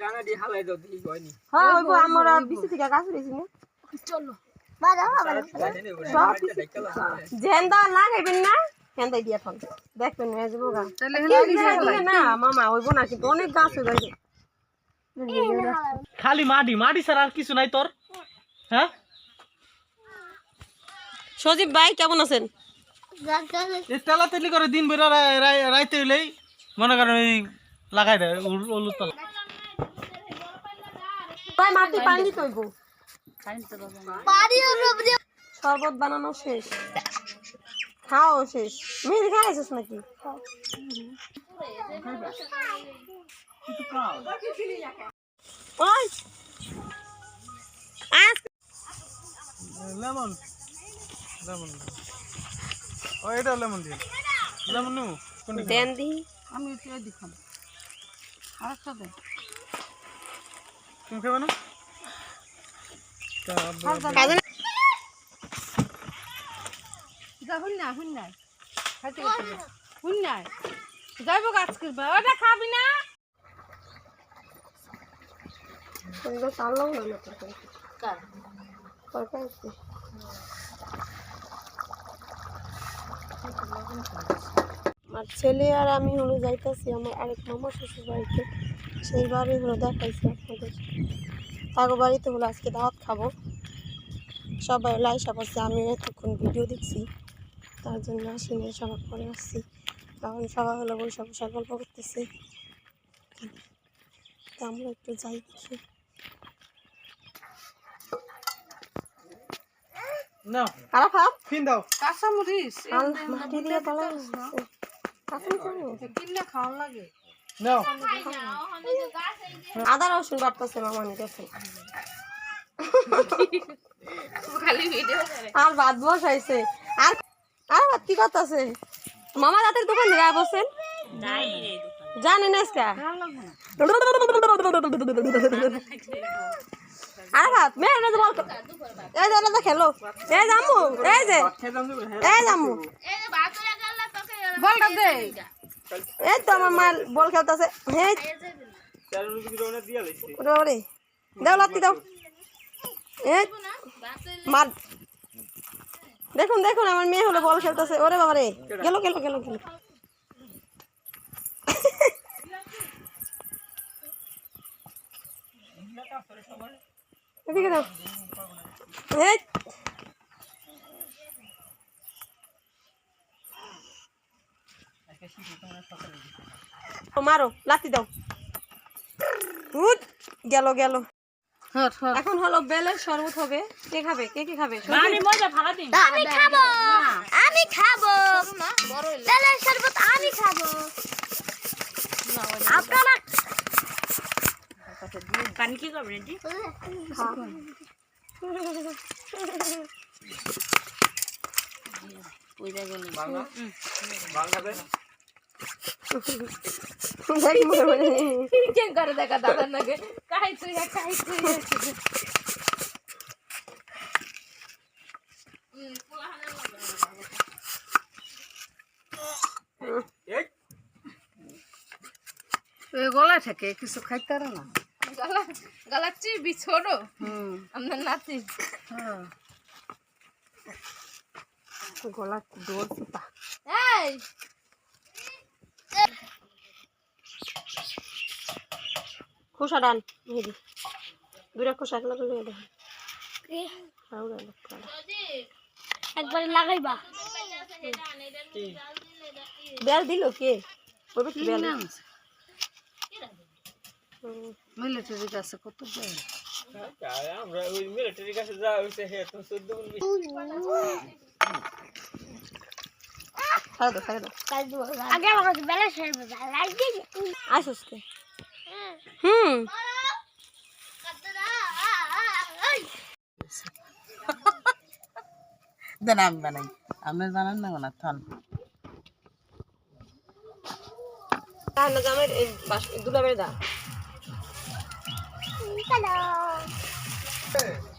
ডানা দি হালাই দাও দি হয়নি হ্যাঁ ওইবো আমরা বিসি থেকে গাছ রইছি না চলো বাজা জেন্দা লাগাইবেন না হেন্দাই দিয়া ফল দেখবেন মেজবো গা তাহলে না মামা ওইবো না কিন্তু অনেক গাছ হয়ে গেছে খালি মাটি মাটি ছাড়া আর কিছু নাই তোর হ্যাঁ সজীব ভাই কেমন আছেন এই তেলাতেলি করে দিন বেরা রাইতে হইলেই মনে করেন ওই লাগাই দেয় হলুদ তলা ভাই মাটি পানি দিতে হইব শরবত বানানো শেষ খাও শেষ মেহেদি খাইছিস নাকি ওই লেমন লেমন ও এটা লেমন দিয়ে লেমন নো দেন দি আমি এটা দেখাম আরেকটা দে তুমি খাবে না হুন না খাইতে হুন না যাইব গাছ করবা ওটা খাবি না সুন্দর চালও না কার তরকারি আমার ছেলে আর আমি হলো যাইতেছি আমার আরেক মামা শ্বশুর বাড়িতে সেই বাড়ি হলো দেখাইছি আপনাদের তাগো বাড়িতে হলো আজকে দাওয়াত খাবো সবাই লাইসা পড়ছে আমি এতক্ষণ ভিডিও দেখছি তার জন্য আসিনি সবার পরে আসছি তখন সবাই হলো বৈশাখ বৈশাখ গল্প করতেছে তো আমরা একটু যাই দেখি নাও খারাপ হাত ফিন দাও কাঁচামরিচ মাটি দিয়ে পালা কিনলে খাওয়া লাগে নাও আদা রসুন বাটতেছে মামা নিতেছে আর ভাত বসাইছে আর আর ভাত কি করতেছে মামা রাতের দোকান থেকে বসেন জানি না আর ভাত মেয়ে বল এই যে খেলো এই জামু এই জামু বলটা দে এই তো আমার মা বল খেলতেছে হ্যাঁ ওরে দাও লাত্তি দাও এই মার দেখুন দেখুন আমার মেয়ে হলো বল খেলতেছে ওরে বাবা রে গেল গেল গেল গেল এদিকে দাও এই মারো লাত্তি দাও উঠ গেল গেল এখন হলো বেলের শরবত হবে কে খাবে কে কি খাবে আমি মজা ভাড়া দিই আমি খাবো বেলের শরবত আমি খাবো আপনারা পানি কি করবেন এটি ওইটা গেল বাংলাদেশ কেন করে দেখা দাদার নাকি কাই তুই গলা থাকে কিছু খাইতে না গলা চিবি ছোট আপনার নাতি গলা দৌড় সুতা এই খোসা ডান মেহেদি দুটা খোসা একলা করে দেখ একবার লাগাইবা বেল দিল কে ওই কি বেল মিলিটারি কাছে কত বেল আমরা ওই মিলিটারি কাছে যা হইছে হে তো 14 গুণ বেশি ছাড়া দাও আগে আমার বেলের শরবত লাগবে আসুস কে হুম দেন আমি বানাই আপনি জানেন না না থান তাহলে জামাই দুলা বেড়ে দা হ্যালো